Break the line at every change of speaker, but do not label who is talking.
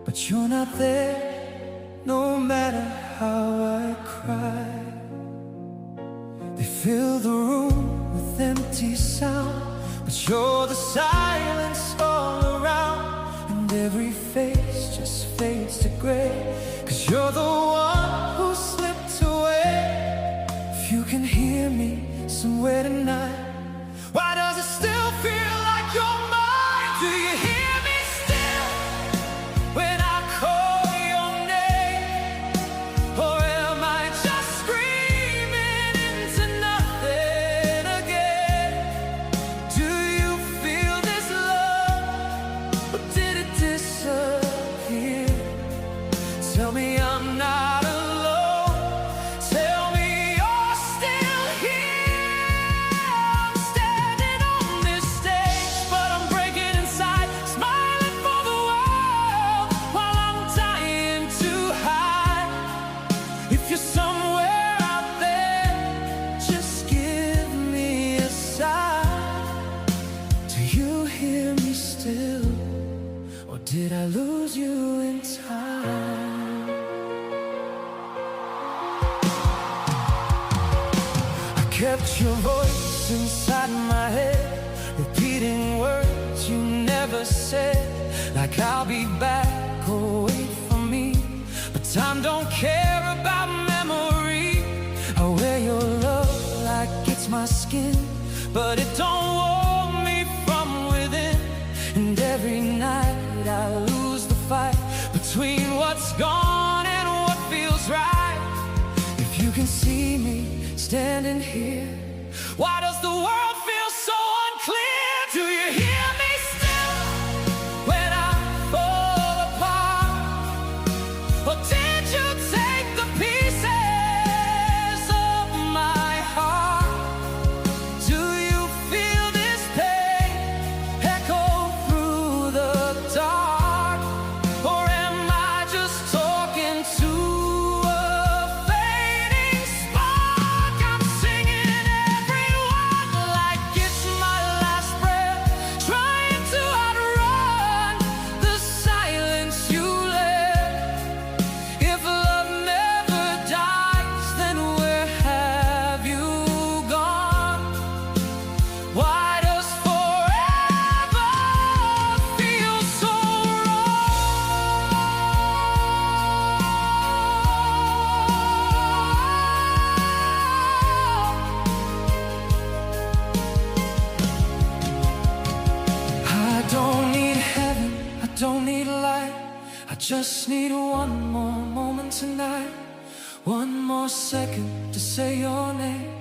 but you're not there. No matter how I cry, they fill the room with empty sound, but you're the silence all around, and every face just fades to gray, 'cause you're the one who slipped away. If you can hear me somewhere tonight, why does it still feel like you're mine? Do you hear me still when I call your name? Or am I just screaming into nothing again? Do you feel this love, or did it disappear? Tell me I'm not alone. Tell me you're still here. I'm standing on this stage, but I'm breaking inside, smiling for the world while I'm dying to hide. If you're somewhere out there, just give me a sign. Do you hear me still, or did I lose you in time? Kept your voice inside my head, repeating words you never said, like I'll be back or wait for me. But time don't care about memory. I wear your love like it's my skin, but it don't warm me from within. And every night I lose the fight between what's gone and what feels right. If you can see me standing here, why does the world feel so unclear? Do you hear me still when I fall apart? Or did you take the pieces of my heart? Do you feel this pain echo through the dark? Or am I just talking to a fading spark? I'm singing every word like it's my last breath, trying to outrun the silence you left. If love never dies, then where have you gone? Why does forever feel so wrong? I don't need heaven, I don't need light, I just need one more moment tonight, one more second to say your name